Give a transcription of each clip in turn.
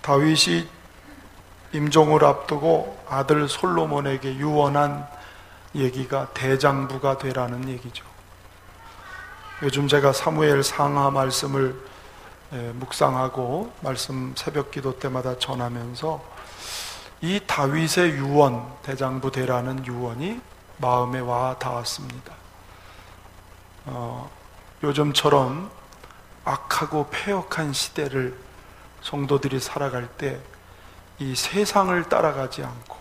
다윗이 임종을 앞두고 아들 솔로몬에게 유언한 얘기가 대장부가 되라는 얘기죠. 요즘 제가 사무엘 상하 말씀을 묵상하고 말씀 새벽 기도 때마다 전하면서 이 다윗의 유언, 대장부 되라는 유언이 마음에 와 닿았습니다. 요즘처럼 악하고 패역한 시대를 성도들이 살아갈 때 이 세상을 따라가지 않고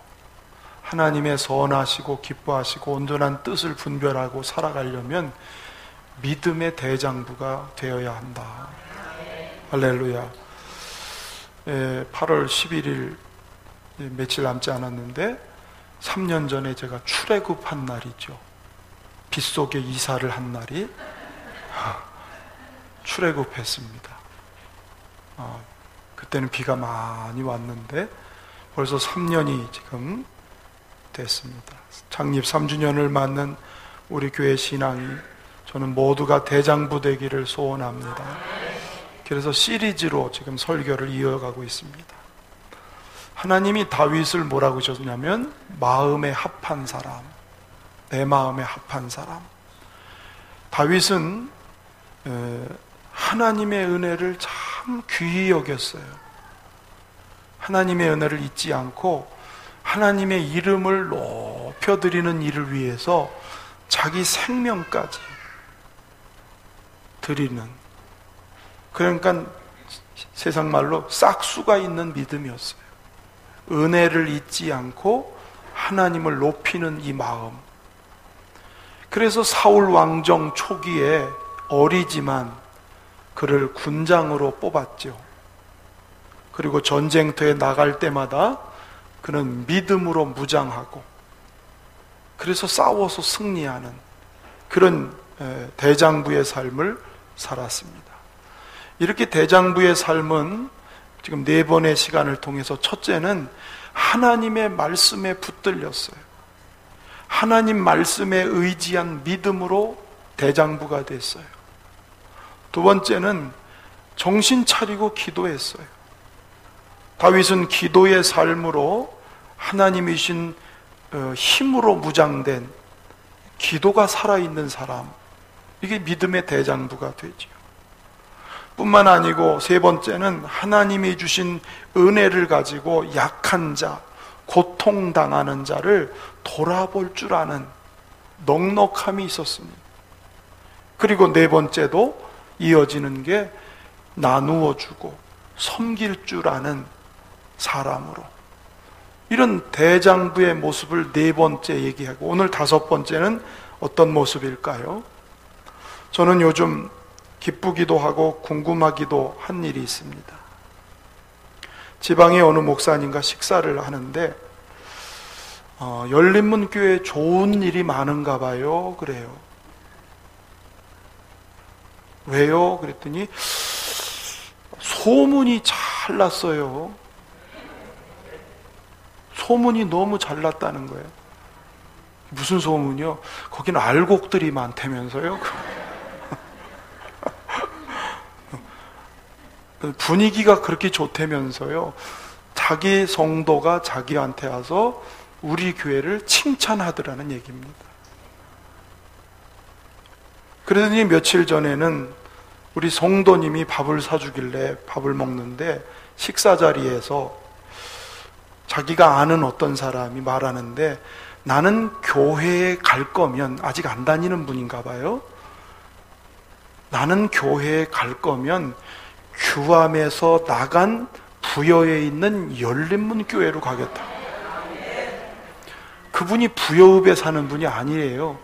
하나님의 선하시고 기뻐하시고 온전한 뜻을 분별하고 살아가려면 믿음의 대장부가 되어야 한다. 할렐루야. 8월 11일 며칠 남지 않았는데 3년 전에 제가 출애굽한 날이죠. 빗속에 이사를 한 날이 출애굽했습니다. 그때는 비가 많이 왔는데 벌써 3년이 지금 됐습니다. 창립 3주년을 맞는 우리 교회 신앙이 저는 모두가 대장부 되기를 소원합니다. 그래서 시리즈로 지금 설교를 이어가고 있습니다. 하나님이 다윗을 뭐라고 하셨냐면 마음에 합한 사람, 내 마음에 합한 사람. 다윗은 하나님의 은혜를 참 귀히 여겼어요. 하나님의 은혜를 잊지 않고 하나님의 이름을 높여드리는 일을 위해서 자기 생명까지 드리는, 그러니까 세상 말로 싹수가 있는 믿음이었어요. 은혜를 잊지 않고 하나님을 높이는 이 마음. 그래서 사울 왕정 초기에 어리지만 그를 군장으로 뽑았죠. 그리고 전쟁터에 나갈 때마다 그는 믿음으로 무장하고 그래서 싸워서 승리하는 그런 대장부의 삶을 살았습니다. 이렇게 대장부의 삶은 지금 4번의 시간을 통해서 첫째는 하나님의 말씀에 붙들렸어요. 하나님 말씀에 의지한 믿음으로 대장부가 됐어요. 두 번째는 정신 차리고 기도했어요. 다윗은 기도의 삶으로 하나님이신 힘으로 무장된 기도가 살아있는 사람, 이게 믿음의 대장부가 되죠. 뿐만 아니고 세 번째는 하나님이 주신 은혜를 가지고 약한 자, 고통당하는 자를 돌아볼 줄 아는 넉넉함이 있었습니다. 그리고 네 번째도 이어지는 게 나누어 주고 섬길 줄 아는 사람으로, 이런 대장부의 모습을 네 번째 얘기하고 오늘 다섯 번째는 어떤 모습일까요? 저는 요즘 기쁘기도 하고 궁금하기도 한 일이 있습니다. 지방의 어느 목사님과 식사를 하는데 열린문교회에 좋은 일이 많은가 봐요. 그래요. 왜요? 그랬더니 소문이 잘 났어요. 소문이 너무 잘 났다는 거예요. 무슨 소문이요? 거기는 알곡들이 많다면서요. 분위기가 그렇게 좋다면서요. 자기 성도가 자기한테 와서 우리 교회를 칭찬하더라는 얘기입니다. 그러더니 며칠 전에는 우리 성도님이 밥을 사주길래 밥을 먹는데 식사 자리에서 자기가 아는 어떤 사람이 말하는데, 나는 교회에 갈 거면, 아직 안 다니는 분인가 봐요. 나는 교회에 갈 거면 규암에서 나간 부여에 있는 열린문교회로 가겠다. 그분이 부여읍에 사는 분이 아니에요.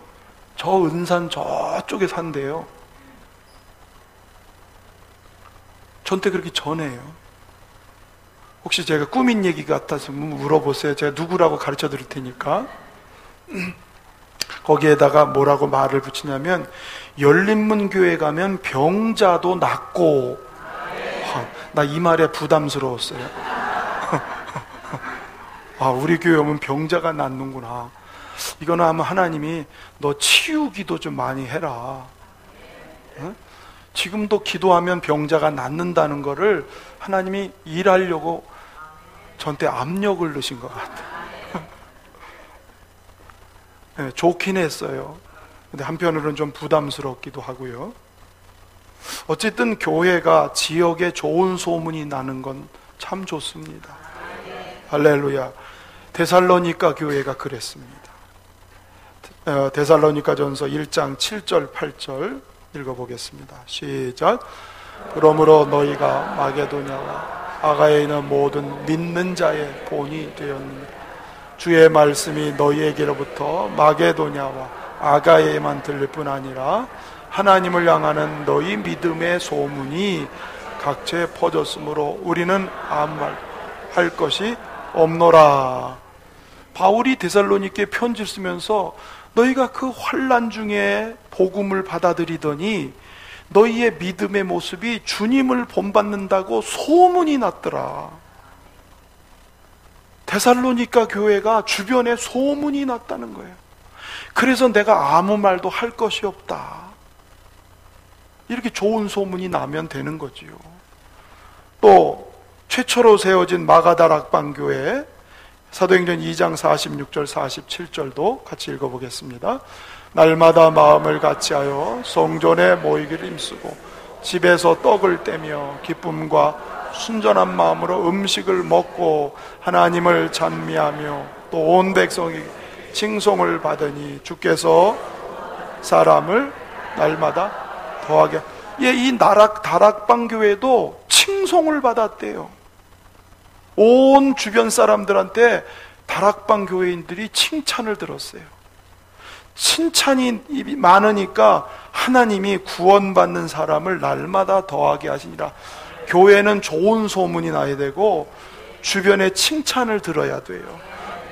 저 은산 저쪽에 산대요. 저한테 그렇게 전해요. 혹시 제가 꾸민 얘기 같아서 물어보세요. 제가 누구라고 가르쳐 드릴 테니까. 거기에다가 뭐라고 말을 붙이냐면, 열린문교회 가면 병자도 낫고. 나 이 말에 부담스러웠어요. 우리 교회 오면 병자가 낫는구나. 이거는 아마 하나님이 너 치유기도 좀 많이 해라. 지금도 기도하면 병자가 낫는다는 거를 하나님이 일하려고 저한테 압력을 넣으신 것 같아요. 네, 좋긴 했어요. 근데 한편으로는 좀 부담스럽기도 하고요. 어쨌든 교회가 지역에 좋은 소문이 나는 건 참 좋습니다. 할렐루야. 데살로니가 교회가 그랬습니다. 데살로니가전서 1장 7절 8절 읽어보겠습니다. 시작. 그러므로 너희가 마게도냐와 아가야에 있는 모든 믿는 자의 본이 되었느니라. 주의 말씀이 너희에게로부터 마게도냐와 아가야에만 들릴 뿐 아니라 하나님을 향하는 너희 믿음의 소문이 각처에 퍼졌으므로 우리는 아무 말 할 것이 없노라. 바울이 데살로니께 편지를 쓰면서 너희가 그 환난 중에 복음을 받아들이더니 너희의 믿음의 모습이 주님을 본받는다고 소문이 났더라. 데살로니가 교회가 주변에 소문이 났다는 거예요. 그래서 내가 아무 말도 할 것이 없다. 이렇게 좋은 소문이 나면 되는 거지요. 또 최초로 세워진 마가다락방교회 사도행전 2장 46절 47절도 같이 읽어보겠습니다. 날마다 마음을 같이하여 성전에 모이기를 힘쓰고 집에서 떡을 떼며 기쁨과 순전한 마음으로 음식을 먹고 하나님을 찬미하며 또 온 백성이 칭송을 받으니 주께서 사람을 날마다 더하게. 이 다락방교회도 칭송을 받았대요. 온 주변 사람들한테 다락방 교회인들이 칭찬을 들었어요. 칭찬이 많으니까 하나님이 구원받는 사람을 날마다 더하게 하시니라. 교회는 좋은 소문이 나야 되고 주변에 칭찬을 들어야 돼요.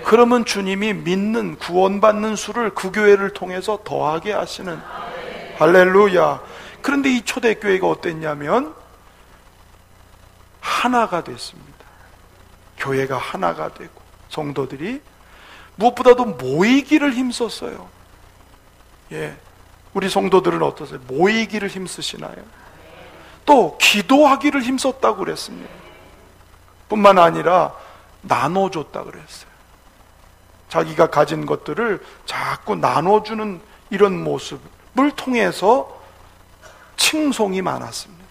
그러면 주님이 믿는 구원받는 수를 그 교회를 통해서 더하게 하시는. 할렐루야. 그런데 이 초대교회가 어땠냐면 하나가 됐습니다. 교회가 하나가 되고 성도들이 무엇보다도 모이기를 힘썼어요. 예, 우리 성도들은 어떠세요? 모이기를 힘쓰시나요? 또 기도하기를 힘썼다고 그랬습니다. 뿐만 아니라 나눠줬다고 그랬어요. 자기가 가진 것들을 자꾸 나눠주는 이런 모습을 통해서 칭송이 많았습니다.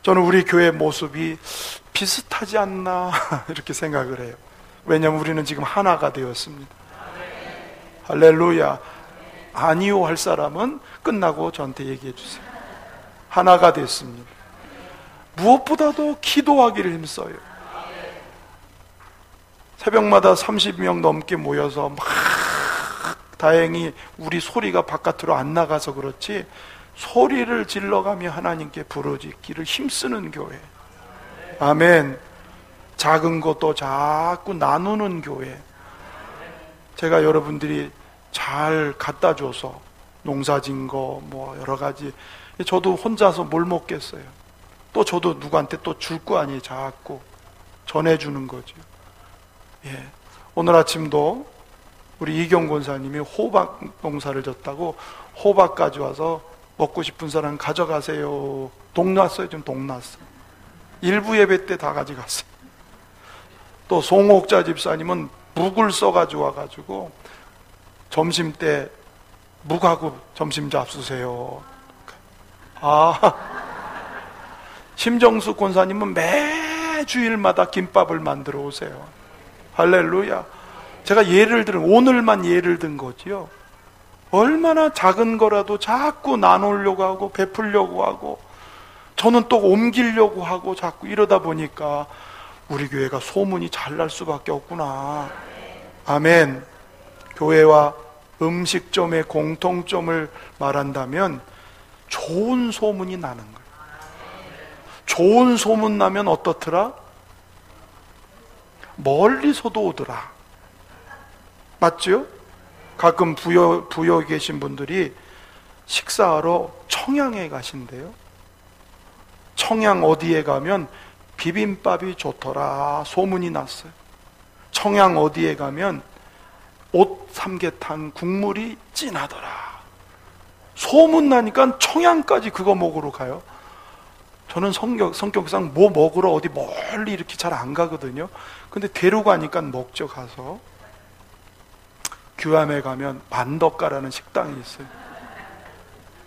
저는 우리 교회 모습이 비슷하지 않나 이렇게 생각을 해요. 왜냐하면 우리는 지금 하나가 되었습니다. 할렐루야. 아니요 할 사람은 끝나고 저한테 얘기해 주세요. 하나가 됐습니다. 무엇보다도 기도하기를 힘써요. 새벽마다 30명 넘게 모여서 막 다행히 우리 소리가 바깥으로 안 나가서 그렇지 소리를 질러가며 하나님께 부르짖기를 힘쓰는 교회. 아멘. 작은 것도 자꾸 나누는 교회. 제가 여러분들이 잘 갖다 줘서 농사진 거 뭐 여러 가지, 저도 혼자서 뭘 먹겠어요. 또 저도 누구한테 또 줄 거 아니에요. 자꾸 전해주는 거죠. 예. 오늘 아침도 우리 이경 권사님이 호박 농사를 졌다고 호박 가져와서 먹고 싶은 사람 가져가세요. 동 났어요. 지금 동 났어요. 일부 예배 때 다 가져갔어요. 또 송옥자 집사님은 묵을 써가지고 와가지고 점심 때 묵하고 점심 잡수세요. 심정수 권사님은 매 주일마다 김밥을 만들어 오세요. 할렐루야. 제가 예를 들은, 오늘만 예를 든 거지요. 얼마나 작은 거라도 자꾸 나누려고 하고 베풀려고 하고 저는 또 옮기려고 하고 자꾸 이러다 보니까 우리 교회가 소문이 잘 날 수밖에 없구나. 아멘. 교회와 음식점의 공통점을 말한다면 좋은 소문이 나는 거예요. 좋은 소문 나면 어떻더라? 멀리서도 오더라. 맞죠? 가끔 부여에 계신 분들이 식사하러 청양에 가신대요. 청양 어디에 가면 비빔밥이 좋더라 소문이 났어요. 청양 어디에 가면 옷 삼계탕 국물이 진하더라 소문 나니까 청양까지 그거 먹으러 가요. 저는 성격상 뭐 먹으러 어디 멀리 이렇게 잘 안 가거든요. 근데 데리고 가니까 먹죠. 가서 규암에 가면 만덕가라는 식당이 있어요.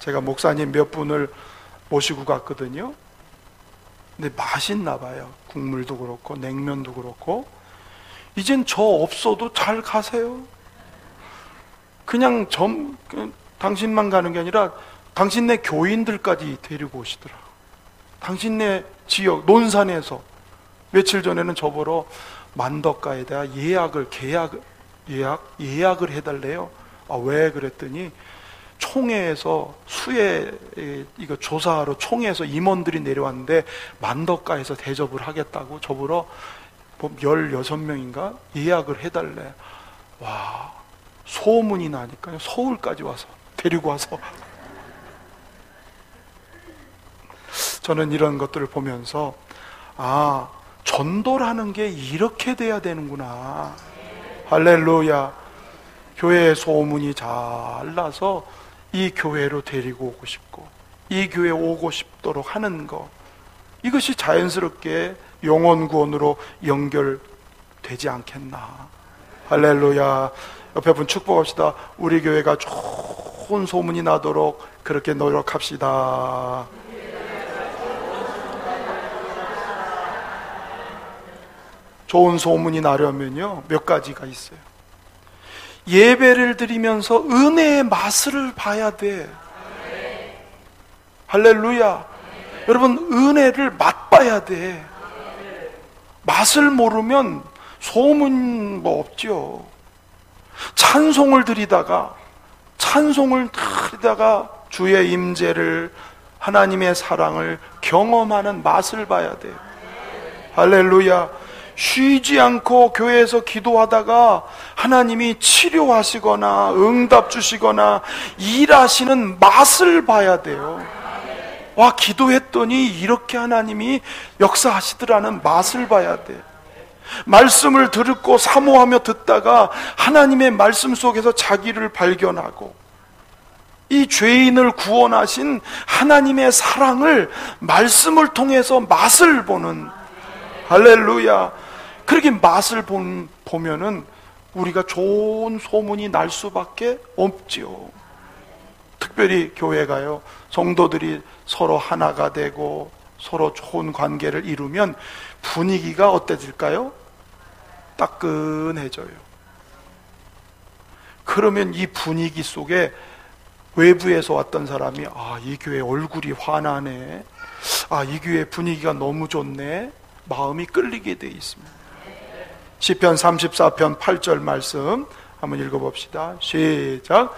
제가 목사님 몇 분을 모시고 갔거든요. 근데 맛있나 봐요. 국물도 그렇고 냉면도 그렇고. 이젠 저 없어도 잘 가세요. 그냥 당신만 가는 게 아니라 당신네 교인들까지 데리고 오시더라고. 당신네 지역 논산에서 며칠 전에는 저보러 만덕가에다 예약을 해달래요. 왜 그랬더니 총회에서 수해 이거 조사하러 총회에서 임원들이 내려왔는데 만덕가에서 대접을 하겠다고 저보러 16명인가 예약을 해달래. 와, 소문이 나니까요. 서울까지 와서 데리고 와서. 저는 이런 것들을 보면서 전도라는 게 이렇게 돼야 되는구나. 할렐루야. 교회의 소문이 잘 나서 이 교회로 데리고 오고 싶고 이 교회에 오고 싶도록 하는 것, 이것이 자연스럽게 영혼 구원으로 연결되지 않겠나. 할렐루야. 옆에 분 축복합시다. 우리 교회가 좋은 소문이 나도록 그렇게 노력합시다. 좋은 소문이 나려면요, 몇 가지가 있어요. 예배를 드리면서 은혜의 맛을 봐야 돼. 할렐루야. 여러분, 은혜를 맛봐야 돼. 맛을 모르면 소문 없죠. 찬송을 드리다가 주의 임재를, 하나님의 사랑을 경험하는 맛을 봐야 돼요. 할렐루야. 쉬지 않고 교회에서 기도하다가 하나님이 치료하시거나 응답 주시거나 일하시는 맛을 봐야 돼요. 와, 기도했더니 이렇게 하나님이 역사하시더라는 맛을 봐야 돼. 말씀을 듣고 사모하며 듣다가 하나님의 말씀 속에서 자기를 발견하고 이 죄인을 구원하신 하나님의 사랑을 말씀을 통해서 맛을 보는, 할렐루야. 그렇게 맛을 보면은 우리가 좋은 소문이 날 수밖에 없지요. 특별히 교회가요, 성도들이 서로 하나가 되고 서로 좋은 관계를 이루면 분위기가 어때질까요? 따끈해져요. 그러면 이 분위기 속에 외부에서 왔던 사람이 이 교회 얼굴이 환하네, 이 교회 분위기가 너무 좋네, 마음이 끌리게 돼 있습니다. 시편 34편 8절 말씀 한번 읽어봅시다. 시작.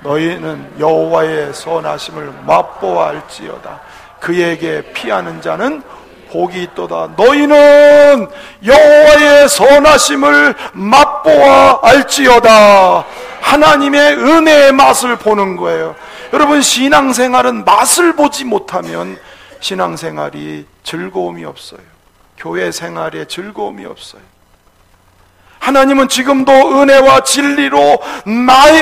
너희는 여호와의 선하심을 맛보아 알지어다. 그에게 피하는 자는 복이 있도다. 너희는 여호와의 선하심을 맛보아 알지어다. 하나님의 은혜의 맛을 보는 거예요. 여러분, 신앙생활은 맛을 보지 못하면 신앙생활이 즐거움이 없어요. 교회 생활에 즐거움이 없어요. 하나님은 지금도 은혜와 진리로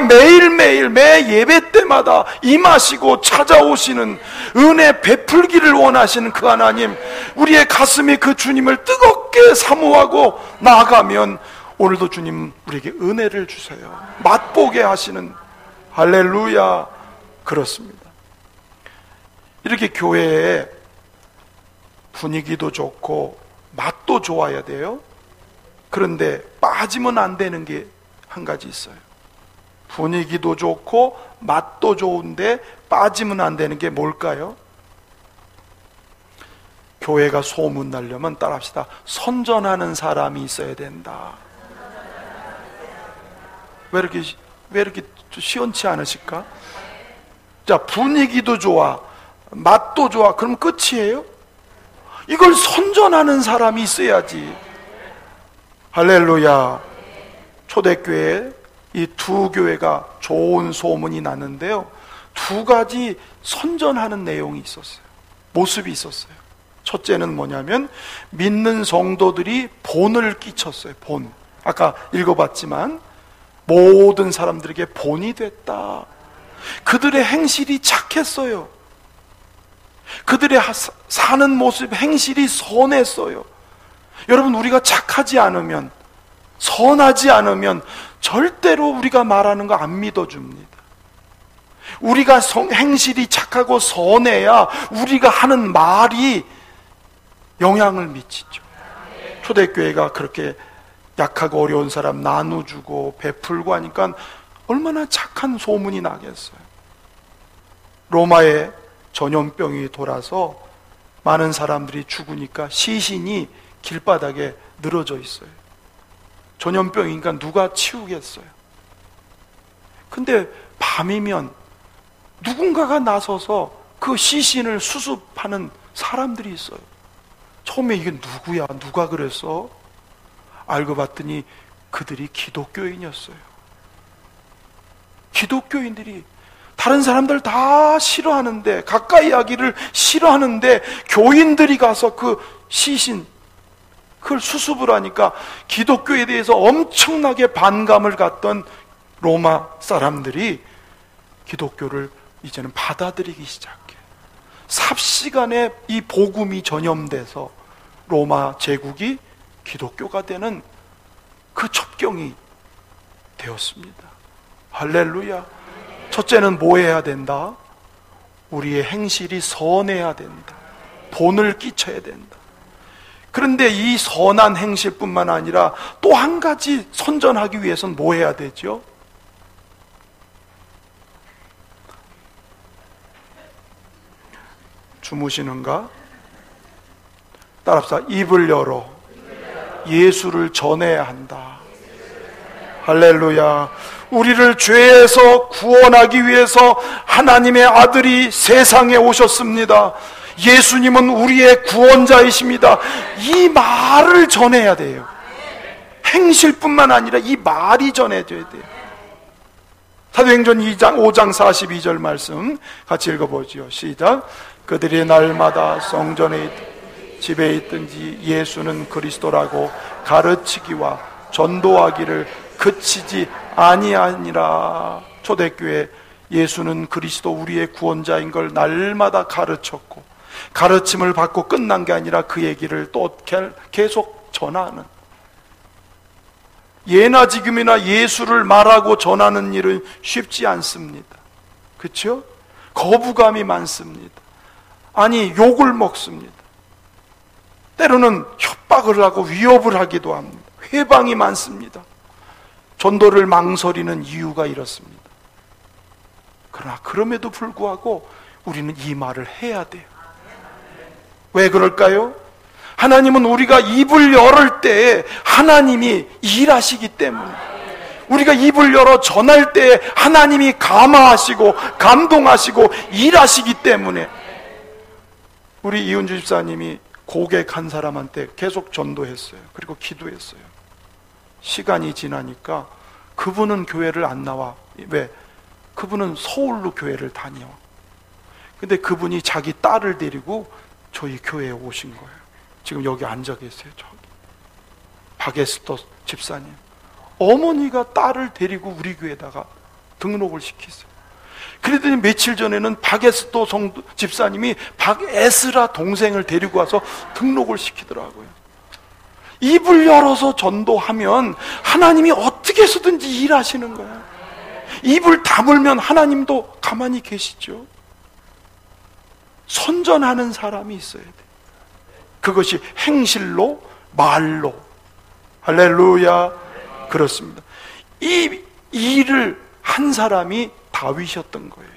매일매일 매 예배 때마다 임하시고 찾아오시는, 은혜 베풀기를 원하시는 그 하나님, 우리의 가슴이 그 주님을 뜨겁게 사모하고 나아가면 오늘도 주님 우리에게 은혜를 주세요. 맛보게 하시는, 할렐루야. 그렇습니다. 이렇게 교회에 분위기도 좋고 맛도 좋아야 돼요. 그런데 빠지면 안 되는 게 한 가지 있어요. 분위기도 좋고 맛도 좋은데 빠지면 안 되는 게 뭘까요? 교회가 소문나려면 따라합시다. 선전하는 사람이 있어야 된다. 왜 이렇게 시원치 않으실까? 자, 분위기도 좋아, 맛도 좋아, 그럼 끝이에요? 이걸 선전하는 사람이 있어야지. 할렐루야. 초대교회 이 두 교회가 좋은 소문이 났는데요, 두 가지 선전하는 내용이 있었어요. 모습이 있었어요. 첫째는 뭐냐면 믿는 성도들이 본을 끼쳤어요. 본. 아까 읽어봤지만 모든 사람들에게 본이 됐다. 그들의 행실이 착했어요. 그들의 사는 모습, 행실이 선했어요. 여러분, 우리가 착하지 않으면, 선하지 않으면 절대로 우리가 말하는 거 안 믿어줍니다. 우리가 행실이 착하고 선해야 우리가 하는 말이 영향을 미치죠. 초대교회가 그렇게 약하고 어려운 사람 나눠주고 베풀고 하니까 얼마나 착한 소문이 나겠어요. 로마에 전염병이 돌아서 많은 사람들이 죽으니까 시신이 길바닥에 늘어져 있어요. 전염병이니까 누가 치우겠어요. 근데 밤이면 누군가가 나서서 그 시신을 수습하는 사람들이 있어요. 처음에 이게 누구야? 누가 그랬어? 알고 봤더니 그들이 기독교인이었어요. 기독교인들이 다른 사람들 다 싫어하는데, 가까이 하기를 싫어하는데 교인들이 가서 그 시신 그걸 수습을 하니까 기독교에 대해서 엄청나게 반감을 갖던 로마 사람들이 기독교를 이제는 받아들이기 시작해. 삽시간에 이 복음이 전염돼서 로마 제국이 기독교가 되는 그 첩경이 되었습니다. 할렐루야. 첫째는 뭐 해야 된다? 우리의 행실이 선해야 된다. 본을 끼쳐야 된다. 그런데 이 선한 행실뿐만 아니라 또 한 가지 선전하기 위해서는 뭐 해야 되죠? 주무시는가? 따라합시다. 입을 열어 예수를 전해야 한다. 할렐루야. 우리를 죄에서 구원하기 위해서 하나님의 아들이 세상에 오셨습니다. 예수님은 우리의 구원자이십니다. 이 말을 전해야 돼요. 행실뿐만 아니라 이 말이 전해져야 돼요. 사도행전 5장 42절 말씀 같이 읽어보죠. 시작. 그들이 날마다 성전에 집에 있든지 예수는 그리스도라고 가르치기와 전도하기를 그치지 아니하니라. 초대교회 예수는 그리스도 우리의 구원자인 걸 날마다 가르쳤고, 가르침을 받고 끝난 게 아니라 그 얘기를 또 계속 전하는, 예나 지금이나 예수를 말하고 전하는 일은 쉽지 않습니다. 그렇죠? 거부감이 많습니다. 아니, 욕을 먹습니다. 때로는 협박을 하고 위협을 하기도 합니다. 회방이 많습니다. 전도를 망설이는 이유가 이렇습니다. 그러나 그럼에도 불구하고 우리는 이 말을 해야 돼요. 왜 그럴까요? 하나님은 우리가 입을 열을 때 하나님이 일하시기 때문에, 우리가 입을 열어 전할 때 하나님이 감화하시고 감동하시고 일하시기 때문에, 우리 이은주 집사님이 고객 한 사람한테 계속 전도했어요. 그리고 기도했어요. 시간이 지나니까 그분은 교회를 안 나와. 왜? 그분은 서울로 교회를 다녀. 근데 그분이 자기 딸을 데리고 저희 교회에 오신 거예요. 지금 여기 앉아 계세요. 저기 박에스터 집사님, 어머니가 딸을 데리고 우리 교회에다가 등록을 시켰어요. 그러더니 며칠 전에는 박에스터 집사님이 박에스라 동생을 데리고 와서 등록을 시키더라고요. 입을 열어서 전도하면 하나님이 어떻게 해서든지 일하시는 거야. 입을 다물면 하나님도 가만히 계시죠. 선전하는 사람이 있어야 돼. 그것이 행실로, 말로. 할렐루야. 그렇습니다. 이 일을 한 사람이 다윗이었던 거예요.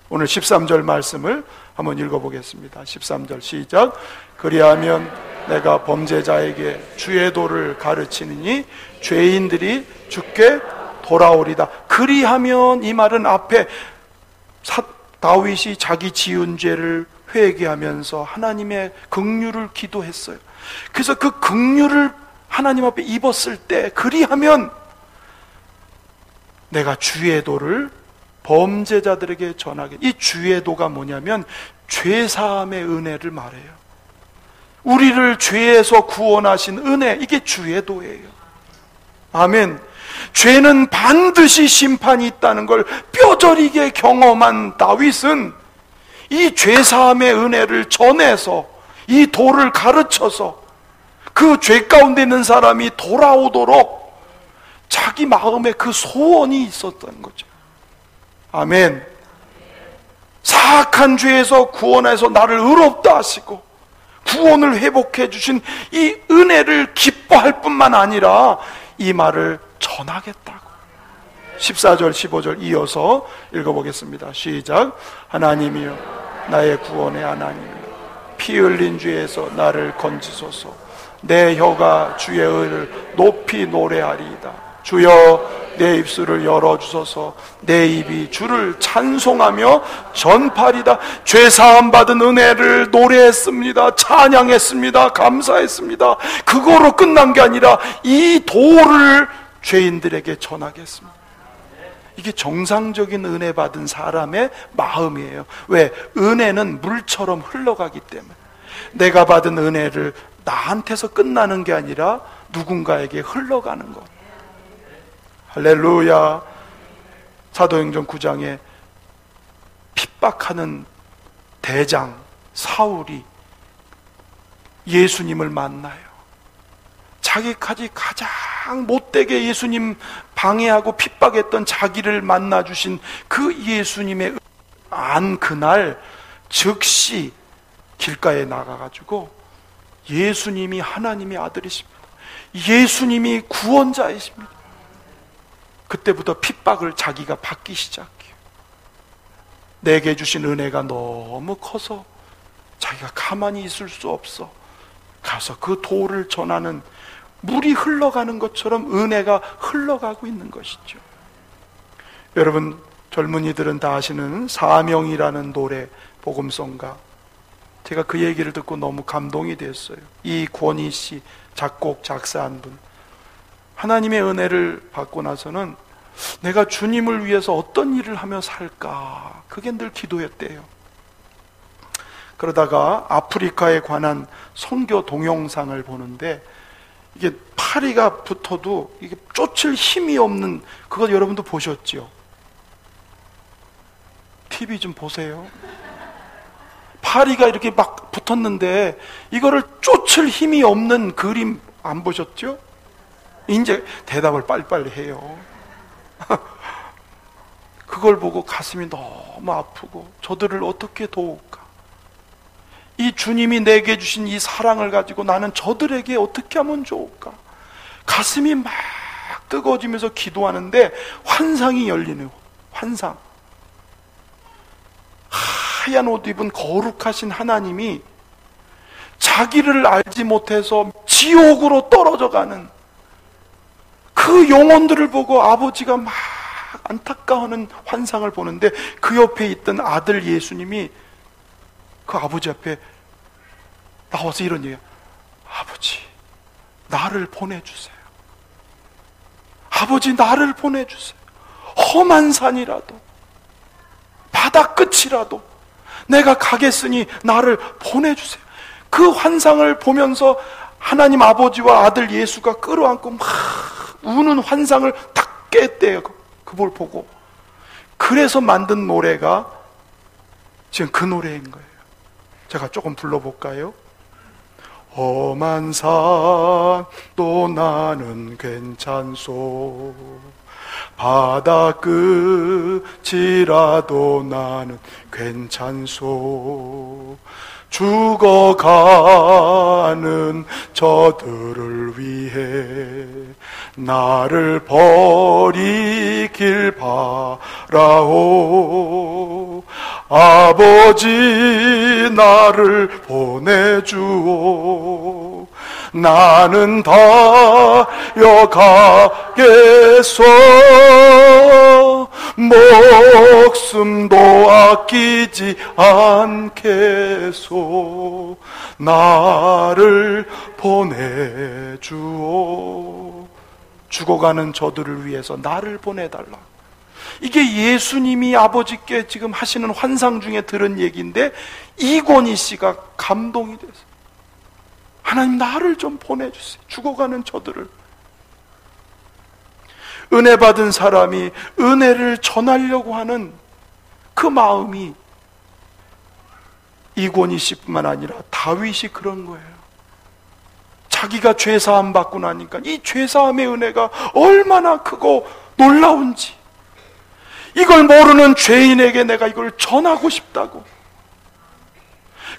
오늘 13절 말씀을 한번 읽어보겠습니다. 13절 시작. 그리하면 내가 범죄자에게 주의 도를 가르치느니 죄인들이 주께 돌아오리다. 그리하면, 이 말은 앞에 다윗이 자기 지은 죄를 회개하면서 하나님의 긍휼을 기도했어요. 그래서 그 긍휼을 하나님 앞에 입었을 때, 그리하면 내가 주의 도를 범죄자들에게 전하게. 이 주의 도가 뭐냐면 죄사함의 은혜를 말해요. 우리를 죄에서 구원하신 은혜, 이게 주의 도예요. 아멘. 죄는 반드시 심판이 있다는 걸 뼈저리게 경험한 다윗은 이 죄사함의 은혜를 전해서 이 도를 가르쳐서 그 죄 가운데 있는 사람이 돌아오도록 자기 마음에 그 소원이 있었던 거죠. 아멘. 사악한 죄에서 구원해서 나를 의롭다 하시고 구원을 회복해 주신 이 은혜를 기뻐할 뿐만 아니라 이 말을 전하겠다고. 14절 15절 이어서 읽어보겠습니다. 시작. 하나님이여 나의 구원의 하나님이여 피 흘린 죄에서 나를 건지소서. 내 혀가 주의 의를 높이 노래하리이다. 주여 내 입술을 열어주소서. 내 입이 주를 찬송하며 전파리다. 죄사함 받은 은혜를 노래했습니다. 찬양했습니다. 감사했습니다. 그거로 끝난 게 아니라 이 도를 죄인들에게 전하겠습니다. 이게 정상적인 은혜 받은 사람의 마음이에요. 왜? 은혜는 물처럼 흘러가기 때문에. 내가 받은 은혜를 나한테서 끝나는 게 아니라 누군가에게 흘러가는 것. 할렐루야. 사도행전 9장에 핍박하는 대장 사울이 예수님을 만나요. 자기까지 가장 못되게 예수님 방해하고 핍박했던 자기를 만나주신 그 예수님의 안 그날 즉시 길가에 나가가지고 예수님이 하나님의 아들이십니다. 예수님이 구원자이십니다. 그때부터 핍박을 자기가 받기 시작해요. 내게 주신 은혜가 너무 커서 자기가 가만히 있을 수 없어 가서 그 도를 전하는, 물이 흘러가는 것처럼 은혜가 흘러가고 있는 것이죠. 여러분 젊은이들은 다 아시는 사명이라는 노래, 복음송가. 제가 그 얘기를 듣고 너무 감동이 됐어요. 이권희 씨 작곡 작사한 분, 하나님의 은혜를 받고 나서는 내가 주님을 위해서 어떤 일을 하며 살까, 그게 늘 기도였대요. 그러다가 아프리카에 관한 선교 동영상을 보는데 이게 파리가 붙어도 이게 쫓을 힘이 없는, 그거 여러분도 보셨죠? TV 좀 보세요. 파리가 이렇게 막 붙었는데 이거를 쫓을 힘이 없는 그림 안 보셨죠? 이제 대답을 빨리빨리 해요. 그걸 보고 가슴이 너무 아프고 저들을 어떻게 도울까? 이 주님이 내게 주신 이 사랑을 가지고 나는 저들에게 어떻게 하면 좋을까? 가슴이 막 뜨거워지면서 기도하는데 환상이 열리네요. 환상. 하얀 옷 입은 거룩하신 하나님이 자기를 알지 못해서 지옥으로 떨어져 가는 그 영혼들을 보고 아버지가 막 안타까워하는 환상을 보는데, 그 옆에 있던 아들 예수님이 그 아버지 앞에 나와서 이런 얘기야. 아버지, 나를 보내주세요. 아버지, 나를 보내주세요. 험한 산이라도 바다 끝이라도 내가 가겠으니 나를 보내주세요. 그 환상을 보면서 하나님 아버지와 아들 예수가 끌어안고 막 우는 환상을 딱 깼대요. 그걸 보고. 그래서 만든 노래가 지금 그 노래인 거예요. 제가 조금 불러볼까요? 험한 산도 나는 괜찮소, 바다 끝이라도 나는 괜찮소, 죽어가는 저들을 위해 나를 버리길 바라오. 아버지, 나를 보내주오. 나는 달려가겠소. 목숨도 아끼지 않겠소. 나를 보내주오. 죽어가는 저들을 위해서 나를 보내달라. 이게 예수님이 아버지께 지금 하시는 환상 중에 들은 얘기인데, 이권희 씨가 감동이 됐어요. 하나님, 나를 좀 보내주세요. 죽어가는 저들을. 은혜 받은 사람이 은혜를 전하려고 하는 그 마음이 이곤희 씨뿐만 아니라 다윗이 그런 거예요. 자기가 죄사함 받고 나니까 이 죄사함의 은혜가 얼마나 크고 놀라운지, 이걸 모르는 죄인에게 내가 이걸 전하고 싶다고.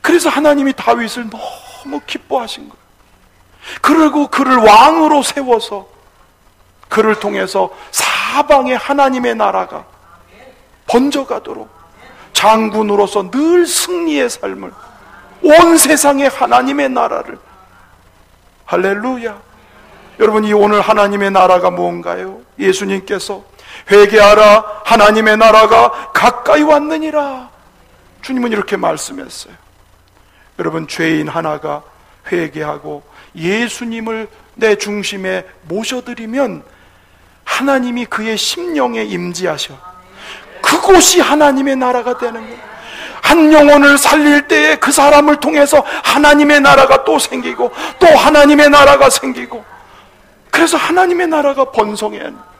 그래서 하나님이 다윗을 너무 기뻐하신 거예요. 그리고 그를 왕으로 세워서 그를 통해서 사방에 하나님의 나라가 번져가도록 장군으로서 늘 승리의 삶을, 온 세상에 하나님의 나라를. 할렐루야. 여러분, 이 오늘 하나님의 나라가 뭔가요? 예수님께서 회개하라, 하나님의 나라가 가까이 왔느니라, 주님은 이렇게 말씀했어요. 여러분, 죄인 하나가 회개하고 예수님을 내 중심에 모셔드리면 하나님이 그의 심령에 임재하셔. 그곳이 하나님의 나라가 되는 거예요. 한 영혼을 살릴 때에 그 사람을 통해서 하나님의 나라가 또 생기고 또 하나님의 나라가 생기고, 그래서 하나님의 나라가 번성해야 해요.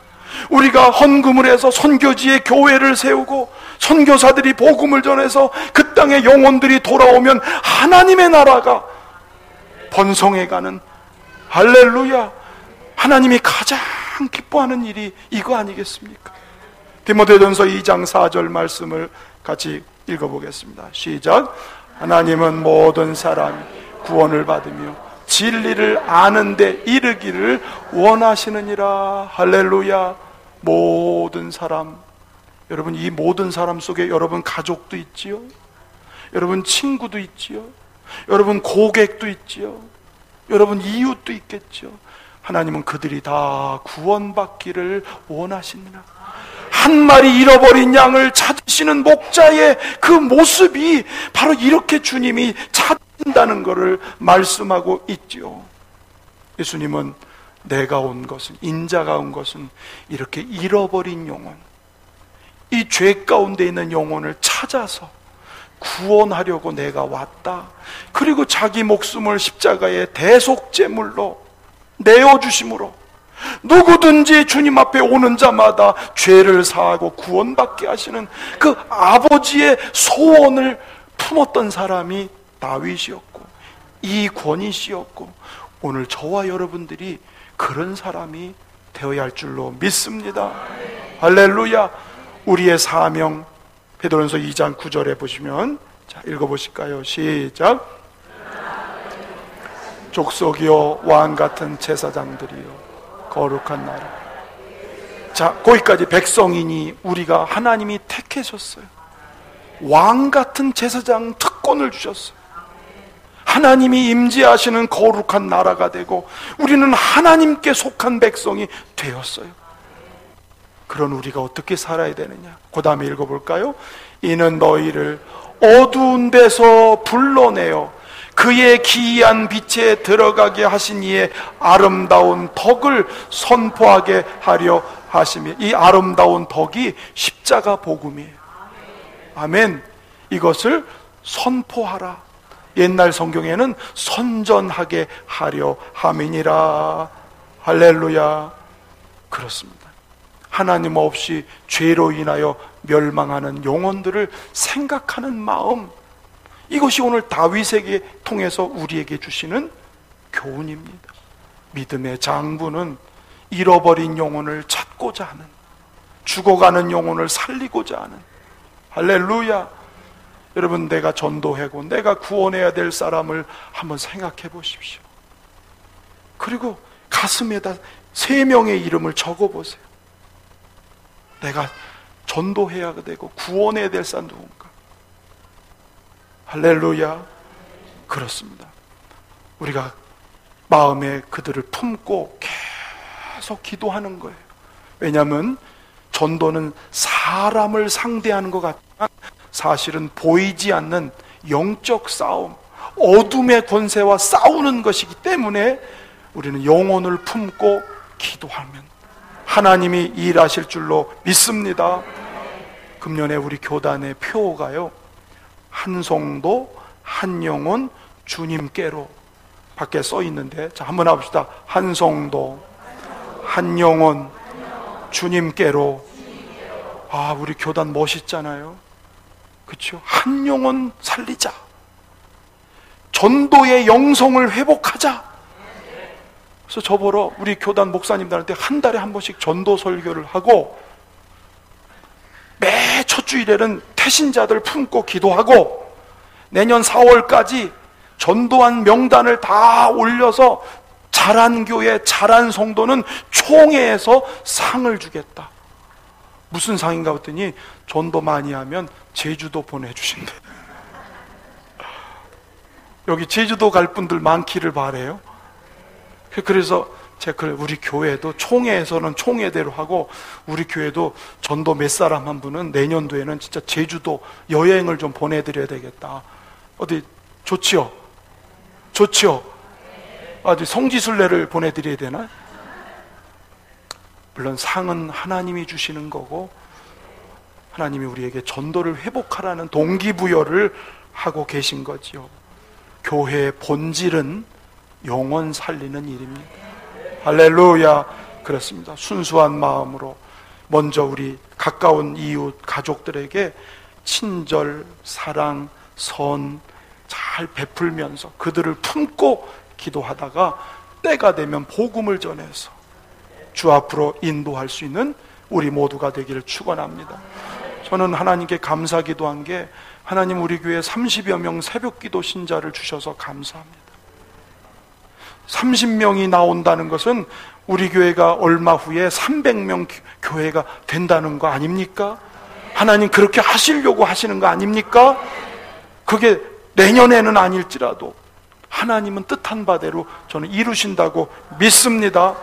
우리가 헌금을 해서 선교지에 교회를 세우고 선교사들이 복음을 전해서 그 땅에 영혼들이 돌아오면 하나님의 나라가 번성해가는, 할렐루야, 하나님이 가장 기뻐하는 일이 이거 아니겠습니까? 디모데전서 2장 4절 말씀을 같이 읽어보겠습니다. 시작. 하나님은 모든 사람이 구원을 받으며 진리를 아는 데 이르기를 원하시느니라. 할렐루야. 모든 사람. 여러분, 이 모든 사람 속에 여러분 가족도 있지요, 여러분 친구도 있지요, 여러분 고객도 있지요, 여러분 이웃도 있겠죠. 하나님은 그들이 다 구원받기를 원하시느라. 한 마리 잃어버린 양을 찾으시는 목자의 그 모습이 바로 이렇게 주님이 찾는다는 것을 말씀하고 있지요. 예수님은 내가 온 것은, 인자가 온 것은 이렇게 잃어버린 영혼, 이 죄 가운데 있는 영혼을 찾아서 구원하려고 내가 왔다. 그리고 자기 목숨을 십자가의 대속제물로 내어주심으로 누구든지 주님 앞에 오는 자마다 죄를 사하고 구원받게 하시는 그 아버지의 소원을 품었던 사람이 다윗이었고 이권희 씨였고, 오늘 저와 여러분들이 그런 사람이 되어야 할 줄로 믿습니다. 할렐루야. 우리의 사명, 베드로전서 2장 9절에 보시면, 자, 읽어보실까요? 시작. 족속이요 왕같은 제사장들이요 거룩한 나라. 자, 거기까지 백성이니 우리가 하나님이 택하셨어요. 왕같은 제사장 특권을 주셨어요. 하나님이 임재하시는 거룩한 나라가 되고 우리는 하나님께 속한 백성이 되었어요. 그런 우리가 어떻게 살아야 되느냐? 그 다음에 읽어볼까요? 이는 너희를 어두운 데서 불러내어 그의 기이한 빛에 들어가게 하신 이의 아름다운 덕을 선포하게 하려 하시며, 이 아름다운 덕이 십자가 복음이에요. 아멘. 이것을 선포하라. 옛날 성경에는 선전하게 하려 함이니라. 할렐루야. 그렇습니다. 하나님 없이 죄로 인하여 멸망하는 영혼들을 생각하는 마음, 이것이 오늘 다윗에게 통해서 우리에게 주시는 교훈입니다. 믿음의 장부는 잃어버린 영혼을 찾고자 하는, 죽어가는 영혼을 살리고자 하는, 할렐루야. 여러분, 내가 전도하고 내가 구원해야 될 사람을 한번 생각해 보십시오. 그리고 가슴에다 3명의 이름을 적어보세요. 내가 전도해야 되고 구원해야 될 사람 누군가. 할렐루야. 그렇습니다. 우리가 마음에 그들을 품고 계속 기도하는 거예요. 왜냐하면 전도는 사람을 상대하는 것 같지만 사실은 보이지 않는 영적 싸움, 어둠의 권세와 싸우는 것이기 때문에 우리는 영혼을 품고 기도하면 하나님이 일하실 줄로 믿습니다. 금년에 우리 교단의 표어가요, 한 성도 한 영혼 주님께로 밖에 써 있는데, 자, 한번 해봅시다. 한 성도 한 영혼 주님께로. 아, 우리 교단 멋있잖아요. 그렇죠? 한 영혼 살리자. 전도의 영성을 회복하자. 그래서 저보러 우리 교단 목사님들한테 한 달에 한 번씩 전도 설교를 하고, 매 첫 주일에는 태신자들 품고 기도하고, 내년 4월까지 전도한 명단을 다 올려서 잘한 교회, 잘한 성도는 총회에서 상을 주겠다. 무슨 상인가 봤더니 전도 많이 하면 제주도 보내주신대. 여기 제주도 갈 분들 많기를 바래요. 그래서 제가 우리 교회도 총회에서는 총회대로 하고, 우리 교회도 전도 몇 사람 한 분은 내년도에는 진짜 제주도 여행을 좀 보내드려야 되겠다. 어디 좋지요? 좋지요? 어디 성지순례를 보내드려야 되나? 물론 상은 하나님이 주시는 거고, 하나님이 우리에게 전도를 회복하라는 동기부여를 하고 계신 거지요. 교회의 본질은 영혼 살리는 일입니다. 할렐루야. 그렇습니다. 순수한 마음으로 먼저 우리 가까운 이웃 가족들에게 친절, 사랑, 선 잘 베풀면서 그들을 품고 기도하다가 때가 되면 복음을 전해서 주 앞으로 인도할 수 있는 우리 모두가 되기를 축원합니다. 저는 하나님께 감사기도한 게, 하나님 우리 교회에 30여 명 새벽기도 신자를 주셔서 감사합니다. 30명이 나온다는 것은 우리 교회가 얼마 후에 300명 교회가 된다는 거 아닙니까? 하나님 그렇게 하시려고 하시는 거 아닙니까? 그게 내년에는 아닐지라도 하나님은 뜻한 바대로 저는 이루신다고 믿습니다.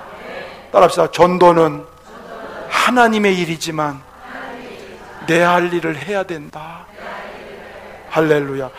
따라합시다. 전도는 하나님의 일이지만 내 할 일을 해야 된다. 할렐루야.